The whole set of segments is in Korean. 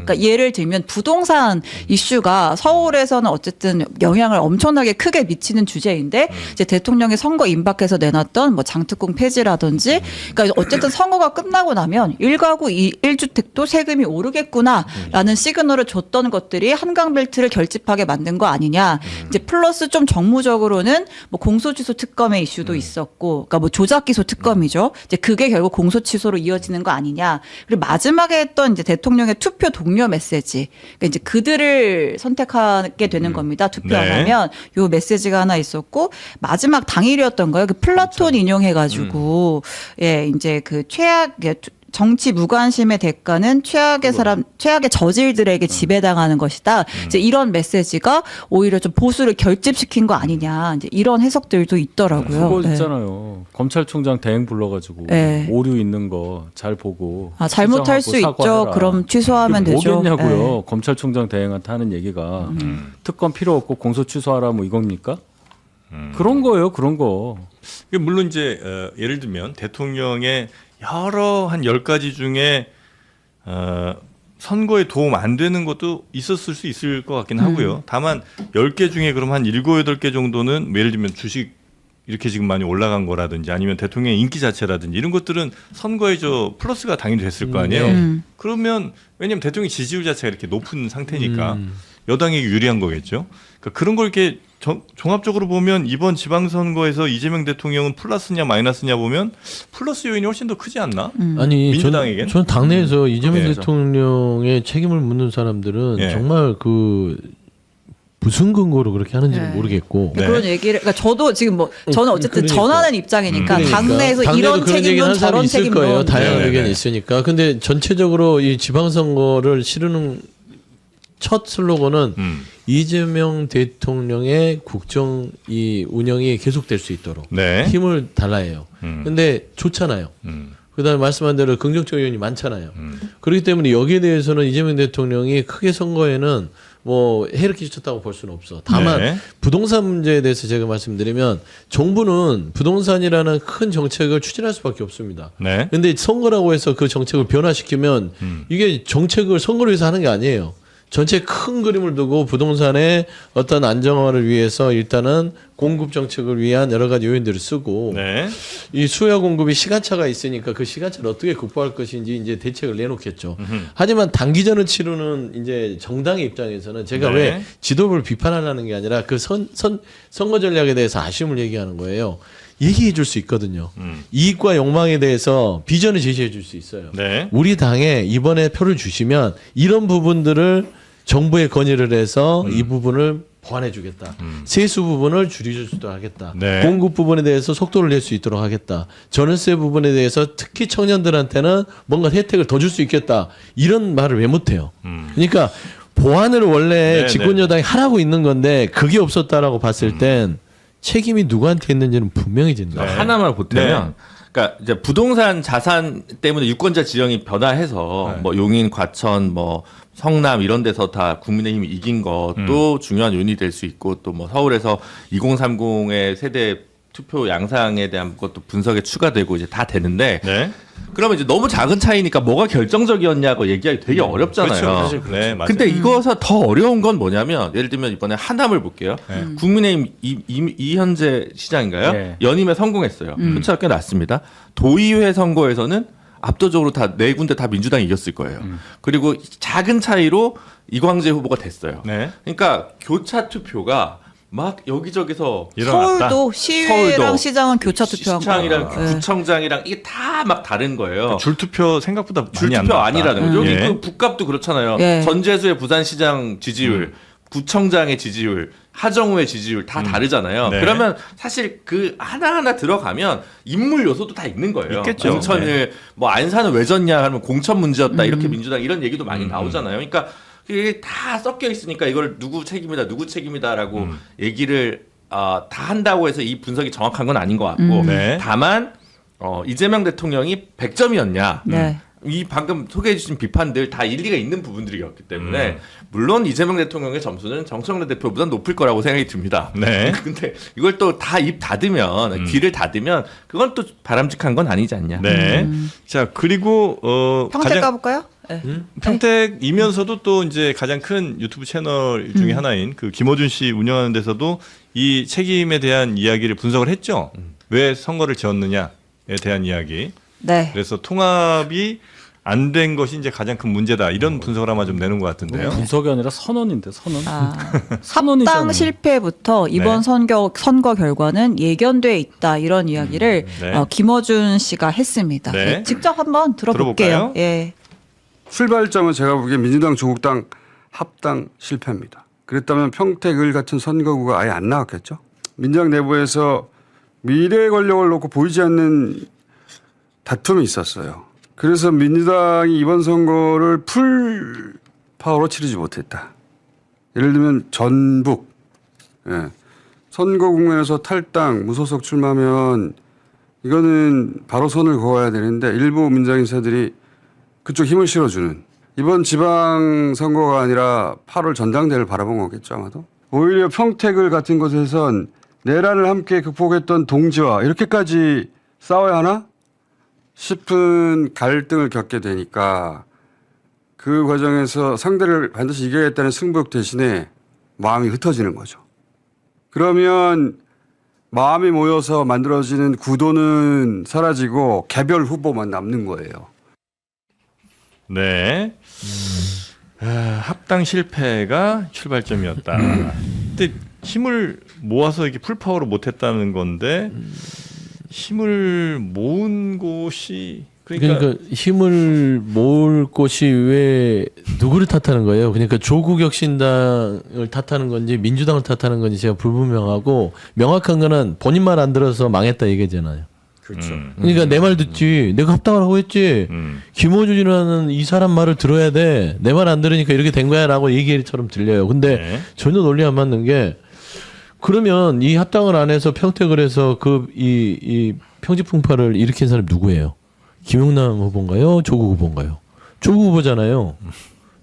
그러니까 예를 들면 부동산 이슈가 서울에서는 어쨌든 영향을 엄청나게 크게 미치는 주제인데 이제 대통령이 선거 임박해서 내놨던 뭐 장특공 폐지라든지 그러니까 어쨌든 선거가 끝나고 나면 1가구 1주택도 세금이 오르겠구나라는 시그널을 줬던 것들이 한강벨트를 결집하게 만든 거 아니냐. 이제 플러스 좀 정무적으로는 뭐 공소취소 특검의 이슈도 있었고, 그러니까 뭐 조작기소 특검이죠. 이제 그게 결국 공소취소로 이어지는 거 아니냐. 그리고 마지막에 했던 이제 대통령의 투표 동료 메시지. 그러니까 이제 그들을 선택하게 되는 겁니다. 투표 안 하면 요 메시지가 하나 있었고 마지막 당일이었던 거예요. 그 플라톤 인용해가지고 예 이제 그 최악 정치 무관심의 대가는 최악의 사람, 최악의 저질들에게 지배당하는 것이다. 이제 이런 메시지가 오히려 좀 보수를 결집시킨 거 아니냐. 이제 이런 해석들도 있더라고요. 그거 있잖아요. 검찰총장 대행 불러가지고 오류 있는 거 잘 보고. 잘못할 수 있죠. 사과해라. 그럼 취소하면 되죠. 뭐겠냐고요. 검찰총장 대행한테 하는 얘기가 특검 필요 없고 공소 취소하라 뭐 이겁니까? 그런 거예요. 그런 거. 물론 이제 예를 들면 대통령의 여러 한 10가지 중에 선거에 도움 안 되는 것도 있었을 수 있을 것 같긴 하고요. 다만 10개 중에 그럼 한 7, 8개 정도는 예를 들면 주식 이렇게 지금 많이 올라간 거라든지 아니면 대통령의 인기 자체라든지 이런 것들은 선거에 플러스가 당연히 됐을 거 아니에요. 그러면 왜냐하면 대통령 지지율 자체가 이렇게 높은 상태니까 여당에게 유리한 거겠죠. 그러니까 그런 걸 이렇게 종합적으로 보면 이번 지방선거에서 이재명 대통령은 플러스냐 마이너스냐 보면 플러스 요인이 훨씬 더 크지 않나? 아니 민주당에겐? 전 당내에서 이재명 네. 대통령의 책임을 묻는 사람들은 네. 정말 그 무슨 근거로 그렇게 하는지는 모르겠고 네. 그런 얘기를 그러니까 저도 지금 뭐 저는 어쨌든 그러니까. 전하는 입장이니까 그러니까. 당내에서 당내도 이런 그런 얘기를 책임론 하는 사람이 저런 있을 책임론 거예요. 다양한 네. 의견이 있으니까. 근데 전체적으로 이 지방선거를 치르는 첫 슬로건은 이재명 대통령의 국정 이 운영이 계속될 수 있도록 네. 힘을 달라 해요. 근데 좋잖아요. 그다음에 말씀한 대로 긍정적 요인이 많잖아요. 그렇기 때문에 여기에 대해서는 이재명 대통령이 크게 선거에는 뭐 해를 끼쳤다고 볼 수는 없어. 다만 네. 부동산 문제에 대해서 제가 말씀드리면 정부는 부동산이라는 큰 정책을 추진할 수밖에 없습니다. 네. 근데 선거라고 해서 그 정책을 변화시키면 이게 정책을 선거를 위해서 하는 게 아니에요. 전체 큰 그림을 두고 부동산의 어떤 안정화를 위해서 일단은 공급 정책을 위한 여러 가지 요인들을 쓰고 네. 이 수요 공급이 시간차가 있으니까 그 시간차를 어떻게 극복할 것인지 이제 대책을 내놓겠죠. 하지만 단기전을 치르는 이제 정당의 입장에서는 제가 네. 왜 지도부를 비판하려는 게 아니라 그 선거 전략에 대해서 아쉬움을 얘기하는 거예요. 얘기해 줄 수 있거든요. 이익과 욕망에 대해서 비전을 제시해 줄 수 있어요. 네. 우리 당에 이번에 표를 주시면 이런 부분들을 정부에 건의를 해서 이 부분을 보완해 주겠다. 세수 부분을 줄여주도록 하겠다. 네. 공급 부분에 대해서 속도를 낼 수 있도록 하겠다. 전월세 부분에 대해서 특히 청년들한테는 뭔가 혜택을 더 줄 수 있겠다. 이런 말을 왜 못해요. 그러니까 보완을 원래 네, 집권 여당이 하라고 있는 건데 그게 없었다라고 봤을 땐 책임이 누구한테 있는지는 분명히 진다. 네. 하나만 보태면 그러니까 이제 부동산 자산 때문에 유권자 지형이 변화해서 뭐 용인, 과천, 뭐 성남 이런 데서 다 국민의힘이 이긴 것도 중요한 요인이 될 수 있고 또 뭐 서울에서 2030의 세대 투표 양상에 대한 것도 분석에 추가되고 이제 다 되는데 네. 그러면 이제 너무 작은 차이니까 뭐가 결정적이었냐고 얘기하기 되게 어렵잖아요. 그렇죠. 네, 맞아요. 근데 이거서 더 어려운 건 뭐냐면 예를 들면 이번에 하남을 볼게요. 국민의힘 이현재 시장인가요? 네. 연임에 성공했어요. 표차가 꽤 났습니다. 도의회 선거에서는 압도적으로 다 네 군데 다 민주당이 이겼을 거예요. 그리고 작은 차이로 이광재 후보가 됐어요. 네. 그러니까 교차 투표가 막 여기저기서 일어났다. 서울도 시의회랑 서울도 시장은 교차 투표한 시청이랑 거예요. 구청장이랑 이게 다 막 다른 거예요. 줄투표 생각보다 많이 안 줄투표 나왔다. 아니라는 거죠. 여기 예. 그 북값도 그렇잖아요. 예. 전재수의 부산시장 지지율, 구청장의 지지율, 하정우의 지지율 다 다르잖아요. 네. 그러면 사실 그 하나하나 들어가면 인물 요소도 다 있는 거예요. 있겠죠. 공천을 뭐 안산은 왜 졌냐 하면 공천 문제였다. 이렇게 민주당 이런 얘기도 많이 나오잖아요. 그러니까 이게 다 섞여 있으니까 이걸 누구 책임이다라고 얘기를 다 한다고 해서 이 분석이 정확한 건 아닌 것 같고 네. 다만 이재명 대통령이 100점이었냐 네. 이 방금 소개해 주신 비판들 다 일리가 있는 부분들이었기 때문에 물론 이재명 대통령의 점수는 정청래 대표보다 높을 거라고 생각이 듭니다. 네. 근데 이걸 또 다 입 닫으면 귀를 닫으면 그건 또 바람직한 건 아니지 않냐. 네. 자, 그리고 평택 가볼까요? 평택이면서도 또 이제 가장 큰 유튜브 채널 중에 하나인 그 김어준 씨 운영하는 데서도 이 책임에 대한 이야기를 분석을 했죠. 왜 선거를 지었느냐에 대한 이야기. 네. 그래서 통합이 안 된 것이 이제 가장 큰 문제다. 이런 분석을 아마 좀 내는 것 같은데요. 분석이 아니라 선언인데 선언. 합당 실패부터 이번 네. 선거 결과는 예견돼 있다 이런 이야기를 네. 김어준 씨가 했습니다. 네. 직접 한번 들어볼게요. 들어볼까요? 예. 출발점은 제가 보기엔 민주당 조국당 합당 실패입니다. 그랬다면 평택을 같은 선거구가 아예 안 나왔겠죠. 민주당 내부에서 미래 권력을 놓고 보이지 않는 다툼이 있었어요. 그래서 민주당이 이번 선거를 풀 파워로 치르지 못했다. 예를 들면 전북 선거 국면에서 탈당 무소속 출마하면 이거는 바로 선을 그어야 되는데 일부 민주당 인사들이 그쪽 힘을 실어주는 이번 지방선거가 아니라 8월 전당대회를 바라본 거겠죠 아마도. 오히려 평택을 같은 곳에선 내란을 함께 극복했던 동지와 이렇게까지 싸워야 하나 싶은 갈등을 겪게 되니까 그 과정에서 상대를 반드시 이겨야겠다는 승부욕 대신에 마음이 흩어지는 거죠. 그러면 마음이 모여서 만들어지는 구도는 사라지고 개별 후보만 남는 거예요. 네. 합당 실패가 출발점이었다. 근데 힘을 모아서 이렇게 풀파워로 못했다는 건데 힘을 모은 곳이 그러니까 힘을 모을 곳이 왜 누구를 탓하는 거예요? 그러니까 조국혁신당을 탓하는 건지 민주당을 탓하는 건지 제가 불분명하고 명확한 거는 본인만 안 들어서 망했다 얘기잖아요. 그렇죠. 그러니까 내 말 듣지. 내가 합당을 하고 했지. 김어준이라는 이 사람 말을 들어야 돼. 내 말 안 들으니까 이렇게 된 거야라고 얘기처럼 들려요. 근데 네. 전혀 논리 안 맞는 게 그러면 이 합당을 안 해서 평택을 해서 이 평지풍파를 일으킨 사람이 누구예요? 김용남 후보인가요? 조국 후보인가요? 조국 후보잖아요.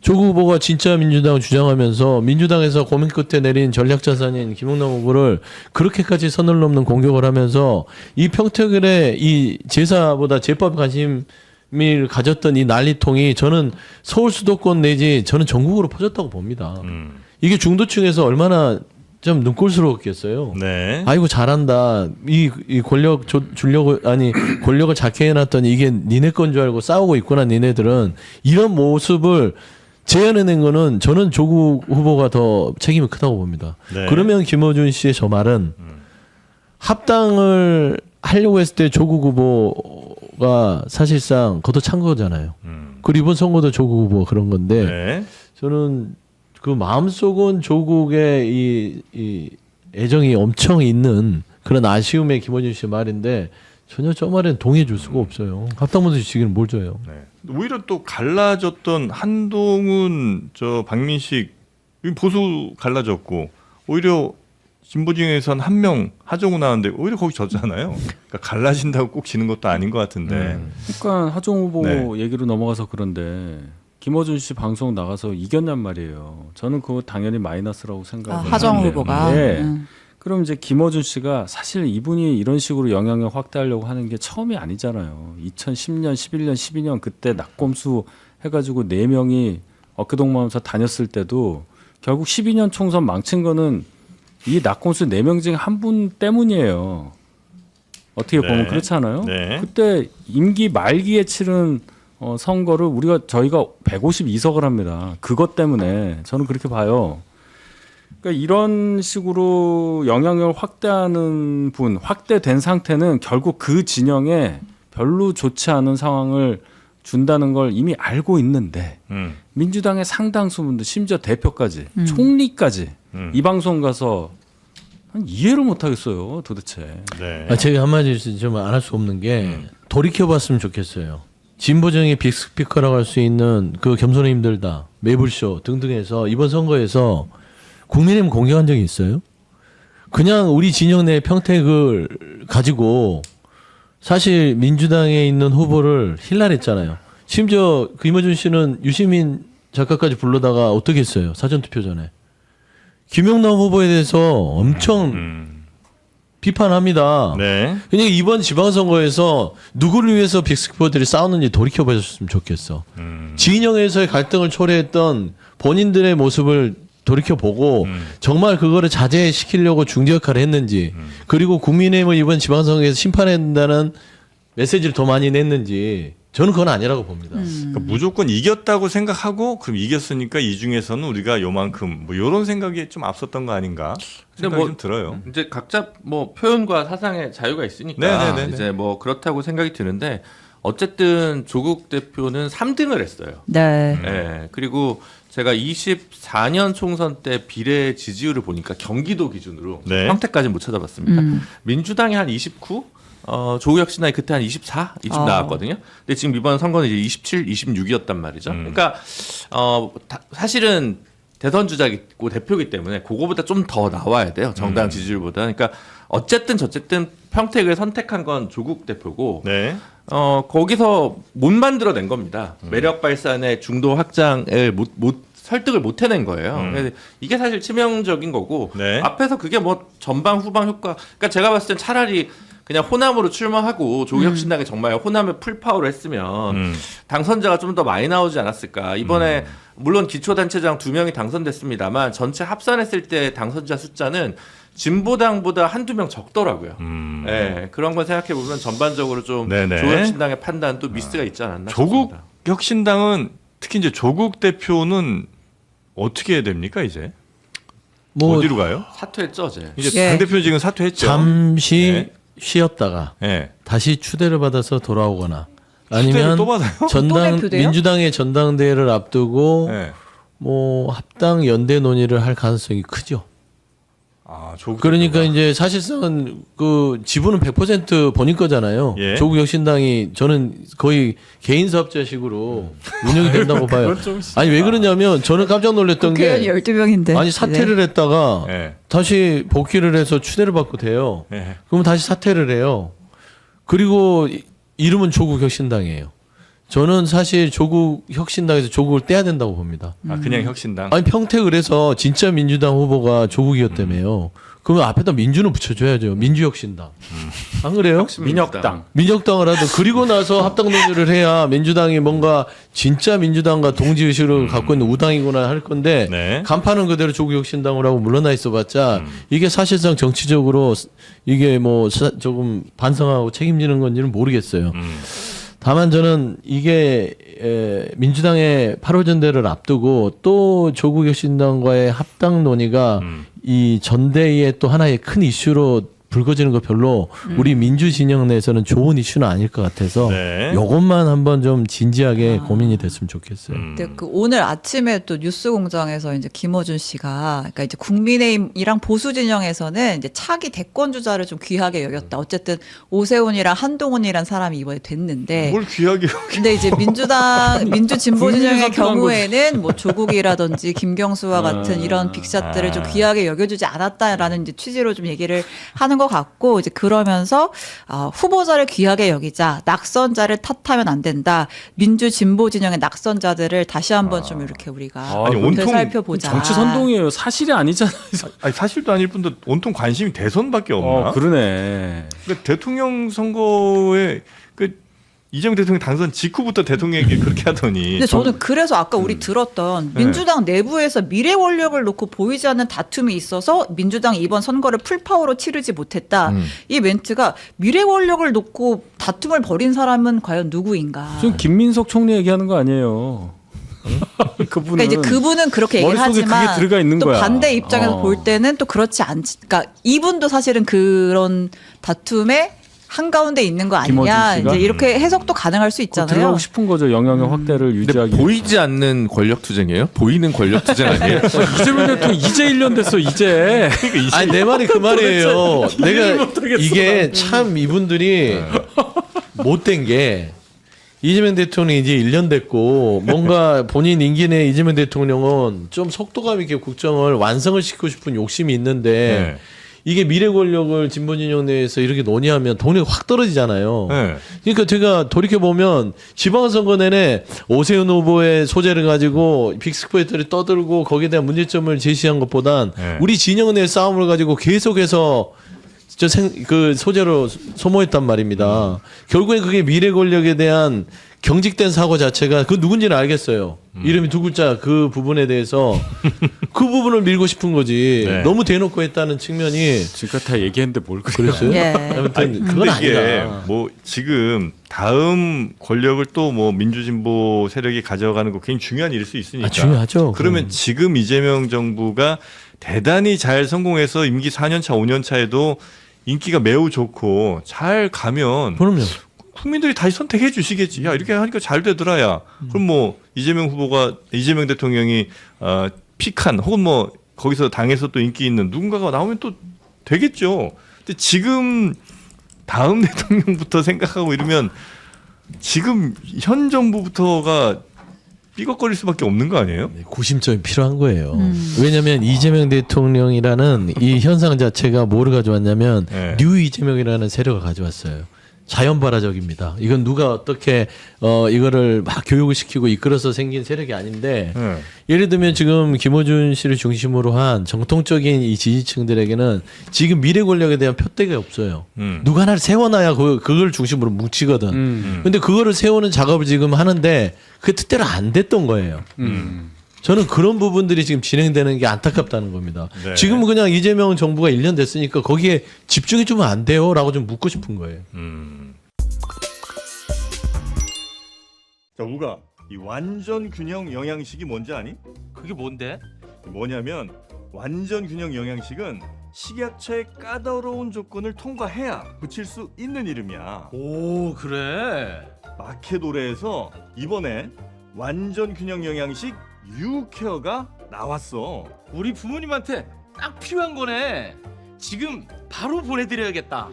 조국 후보가 진짜 민주당을 주장하면서 민주당에서 고민 끝에 내린 전략자산인 김용남 후보를 그렇게까지 선을 넘는 공격을 하면서 이 평택을의 이 제사보다 제법 관심을 가졌던 이 난리통이 저는 서울 수도권 내지 저는 전국으로 퍼졌다고 봅니다. 이게 중도층에서 얼마나 좀 눈꼴스러웠겠어요. 네. 아이고 잘한다. 이 권력 주려고 권력을 잡게 해놨더니 이게 니네 건 줄 알고 싸우고 있구나 니네들은 이런 모습을 재현해낸 거는 저는 조국 후보가 더 책임이 크다고 봅니다. 네. 그러면 김어준 씨의 저 말은 합당을 하려고 했을 때 조국 후보가 사실상 걷어찬 거잖아요. 그리고 이번 선거도 조국 후보가 그런 건데 네. 저는 그 마음속은 조국의 이 애정이 엄청 있는 그런 아쉬움의 김어준 씨의 말인데 전혀 저 말엔 동의해 줄 수가 없어요. 합당문서 지기는 뭘 줘요. 네. 오히려 또 갈라졌던 한동훈 박민식 보수 갈라졌고 오히려 진보 중에선 한 명 하정우 나왔는데 오히려 거기 졌잖아요. 그러니까 갈라진다고 꼭 지는 것도 아닌 것 같은데. 그러니까 하정 후보 네. 얘기로 넘어가서 그런데 김어준 씨 방송 나가서 이겼냔 말이에요. 저는 그거 당연히 마이너스라고 생각해요. 하정 후보가. 네. 그럼 이제 김어준 씨가 사실 이분이 이런 식으로 영향력 확대하려고 하는 게 처음이 아니잖아요. 2010년, 11년, 12년 그때 낙검수 해가지고 4명이 어깨동무하면서 다녔을 때도 결국 12년 총선 망친 거는 이 낙검수 4명 중에 한 분 때문이에요. 어떻게 보면 네. 그렇잖아요. 네. 그때 임기 말기에 치른 선거를 저희가 152석을 합니다. 그것 때문에 저는 그렇게 봐요. 그러니까 이런 식으로 영향력을 확대하는 분, 확대된 상태는 결국 그 진영에 별로 좋지 않은 상황을 준다는 걸 이미 알고 있는데 민주당의 상당수 분들, 심지어 대표까지, 총리까지 이 방송 가서 이해를 못 하겠어요, 도대체. 네. 제가 한마디 좀 안 할 수 없는 게 돌이켜봤으면 좋겠어요. 진보정의 빅스피커라고 할 수 있는 그 겸손에 힘들다, 매불쇼 등등해서 이번 선거에서 국민의힘 공격한 적이 있어요? 그냥 우리 진영 내 평택을 가지고 사실 민주당에 있는 후보를 힐날했잖아요. 심지어 김어준 씨는 유시민 작가까지 불러다가 어떻게 했어요? 사전투표 전에. 김용남 후보에 대해서 엄청 비판합니다. 네. 그러니까 이번 지방선거에서 누구를 위해서 빅스포들이 싸우는지 돌이켜보셨으면 좋겠어. 진영에서의 갈등을 초래했던 본인들의 모습을 돌이켜보고 정말 그거를 자제시키려고 중재 역할을 했는지 그리고 국민의힘을 이번 지방선거에서 심판해야 된다는 메시지를 더 많이 냈는지 저는 그건 아니라고 봅니다. 그러니까 무조건 이겼다고 생각하고 그럼 이겼으니까 이 중에서는 우리가 요만큼 뭐 이런 생각이 좀 앞섰던 거 아닌가 생각이 뭐 좀 들어요. 이제 각자 뭐 표현과 사상의 자유가 있으니까 네네네네. 이제 뭐 그렇다고 생각이 드는데 어쨌든 조국 대표는 3등을 했어요. 네. 네. 그리고 제가 24년 총선 때 비례 지지율을 보니까 경기도 기준으로 네. 평택까지는 못 찾아봤습니다. 민주당이 한 29, 조국 혁신당이 그때 한 24 이쯤 나왔거든요. 근데 지금 이번 선거는 이제 27, 26이었단 말이죠. 그러니까 사실은 대선 주자이고 대표이기 때문에 그거보다 좀 더 나와야 돼요. 정당 지지율보다. 그러니까 어쨌든 평택을 선택한 건 조국 대표고 네. 거기서 못 만들어낸 겁니다. 매력 발산의 중도 확장을 못 설득을 못 해낸 거예요. 그래서 이게 사실 치명적인 거고 네. 앞에서 그게 뭐 전방 후방 효과. 그러니까 제가 봤을 땐 차라리 그냥 호남으로 출마하고 조국혁신당이 정말 호남을 풀파워로 했으면 당선자가 좀 더 많이 나오지 않았을까. 이번에 물론 기초단체장 2명이 당선됐습니다만 전체 합산했을 때 당선자 숫자는 진보당보다 한두 명 적더라고요. 네, 그런 걸 생각해 보면 전반적으로 좀 네네. 조국혁신당의 판단도 미스가 있지 않았나 조국 싶습니다. 혁신당은 특히 이제 조국 대표는 어떻게 됩니까 이제? 뭐 어디로 가요? 사퇴했죠, 어제. 이제 예. 당 대표 지금 사퇴했죠. 잠시 네. 쉬었다가 네. 다시 추대를 받아서 돌아오거나 추대를 아니면 또 받아요? 전당 대표돼요? 민주당의 전당대회를 앞두고 네. 뭐 합당 연대 논의를 할 가능성이 크죠. 아, 조국 그러니까 대표가. 이제 사실상은 그 지분은 100% 본인 거잖아요. 예. 조국 혁신당이 저는 거의 개인 사업자식으로 운영이 된다고 봐요. 아니 왜 그러냐면 저는 깜짝 놀랐던 국회의원 게 12명인데. 아니 사퇴를 했다가 네. 다시 복귀를 해서 추대를 받고 돼요. 네. 그러면 다시 사퇴를 해요. 그리고 이름은 조국 혁신당이에요. 저는 사실 조국 혁신당에서 조국을 떼야 된다고 봅니다. 아, 그냥 혁신당. 아니 평택을 해서 진짜 민주당 후보가 조국이었다며요. 그러면 앞에다 민주는 붙여줘야죠. 민주혁신당. 안 그래요? 민혁당. 민혁당을 하든 그리고 나서 합당 논의를 해야 민주당이 뭔가 진짜 민주당과 동지의식을 갖고 있는 우당이구나 할 건데 네. 간판은 그대로 조국혁신당을 하고 물러나 있어봤자 이게 사실상 정치적으로 이게 뭐 조금 반성하고 책임지는 건지는 모르겠어요. 다만 저는 이게 민주당의 8월 전대를 앞두고 또 조국 혁신당과의 합당 논의가 이 전대의 또 하나의 큰 이슈로 불거지는 거 별로 우리 민주 진영 내에서는 좋은 이슈는 아닐 것 같아서 네. 요것만 한번 좀 진지하게 고민이 됐으면 좋겠어요. 근데 그 오늘 아침에 또 뉴스공장에서 이제 김어준 씨가 그러니까 이제 국민의힘이랑 보수 진영에서는 이제 차기 대권 주자를 좀 귀하게 여겼다. 어쨌든 오세훈이랑 한동훈이란 사람이 이번에 됐는데. 뭘 귀하게 근데 이제 민주 진보 국민이 진영의 선택한 경우에는 뭐 조국이라든지 김경수와 같은 이런 빅샷들을 좀 귀하게 여겨주지 않았다라는 이제 취지로 좀 얘기를 하는 것 같고 이제 그러면서 후보자를 귀하게 여기자 낙선자를 탓하면 안 된다. 민주 진보 진영의 낙선자들을 다시 한번 좀 이렇게 우리가 아니, 온통 되살펴보자. 정치 선동이에요. 사실이 아니잖아요. 아니, 사실도 아닐 뿐더 온통 관심이 대선밖에 없나? 그러네. 그러니까 대통령 선거에 그 이재명 대통령 당선 직후부터 대통령에게 그렇게 하더니. 근데 저는 그래서 아까 우리 들었던 네. 민주당 내부에서 미래 권력을 놓고 보이지 않는 다툼이 있어서 민주당이 이번 선거를 풀파워로 치르지 못했다. 이 멘트가 미래 권력을 놓고 다툼을 벌인 사람은 과연 누구인가? 지금 김민석 총리 얘기하는 거 아니에요. 그분은 그러니까 이제 그분은 그렇게 얘기를 머릿속에 하지만 그게 들어가 있는 또 거야. 반대 입장에서 어. 볼 때는 또 그렇지 않지. 그러니까 이분도 사실은 그런 다툼의 한가운데 있는 거 아니냐. 김어준 씨가? 이제 이렇게 해석도 가능할 수 있잖아요. 들어가고 싶은 거죠. 영향력 확대를 근데 유지하기. 보이지 않는 권력 투쟁이에요? 보이는 권력 투쟁 아니에요? 이재명 대통령 이제 1년 됐어. 이제. 아니 내 말이 그 말이에요. 내가 못하겠어, 이게 참 이분들이 못된 게 이재명 대통령이 이제 1년 됐고 뭔가 본인 임기 내에 이재명 대통령은 좀 속도감 있게 국정을 완성을 시키고 싶은 욕심이 있는데 네. 이게 미래 권력을 진보 진영 내에서 이렇게 논의하면 동력이 확 떨어지잖아요. 네. 그러니까 제가 돌이켜 보면 지방선거 내내 오세훈 후보의 소재를 가지고 빅스포이터를 떠들고 거기에 대한 문제점을 제시한 것보단 네. 우리 진영 내 싸움을 가지고 계속해서 그 소재로 소모했단 말입니다. 결국엔 그게 미래 권력에 대한 경직된 사고 자체가 그 누군지는 알겠어요. 이름이 두 글자 그 부분에 대해서 그 부분을 밀고 싶은 거지. 네. 너무 대놓고 했다는 측면이 지금까지 다 얘기했는데 뭘 그래요? 그랬어요. 예. 아무튼 그건 근데 이게 아니다. 뭐 지금 다음 권력을 또 뭐 민주진보 세력이 가져가는 거 굉장히 중요한 일일 수 있으니까. 중요하죠. 그러면 지금 이재명 정부가 대단히 잘 성공해서 임기 4년 차, 5년 차에도 인기가 매우 좋고 잘 가면 그럼요. 국민들이 다시 선택해 주시겠지. 야, 이렇게 하니까 잘 되더라, 야. 그럼 뭐 이재명 대통령이 픽한 혹은 뭐 거기서 당에서 또 인기 있는 누군가가 나오면 또 되겠죠. 근데 지금 다음 대통령부터 생각하고 이러면 지금 현 정부부터가 삐걱거릴 수밖에 없는 거 아니에요? 구심점이 필요한 거예요. 왜냐하면 이재명 대통령이라는 이 현상 자체가 뭐를 가져왔냐면 네. 뉴 이재명이라는 세력을 가져왔어요. 자연발화적입니다. 이건 누가 어떻게 이거를 막 교육을 시키고 이끌어서 생긴 세력이 아닌데 네. 예를 들면 지금 김어준 씨를 중심으로 한 정통적인 이 지지층들에게는 지금 미래 권력에 대한 표대가 없어요. 누가 하나를 세워놔야 그걸 중심으로 뭉치거든. 근데 그거를 세우는 작업을 지금 하는데 그게 뜻대로 안 됐던 거예요. 저는 그런 부분들이 지금 진행되는 게 안타깝다는 겁니다. 네. 지금은 그냥 이재명 정부가 1년 됐으니까 거기에 집중해 주면 안 돼요? 라고 좀 묻고 싶은 거예요. 자, 우가 이 완전 균형 영양식이 뭔지 아니? 그게 뭔데? 뭐냐면 완전 균형 영양식은 식약처의 까다로운 조건을 통과해야 붙일 수 있는 이름이야. 오 그래. 마케도레에서 이번에 완전 균형 영양식 유케어가 나왔어. 우리 부모님한테 딱 필요한 거네. 지금 바로 보내드려야겠다.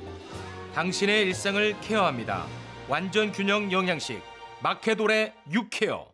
당신의 일상을 케어합니다. 완전 균형 영양식 마케도레 유케어.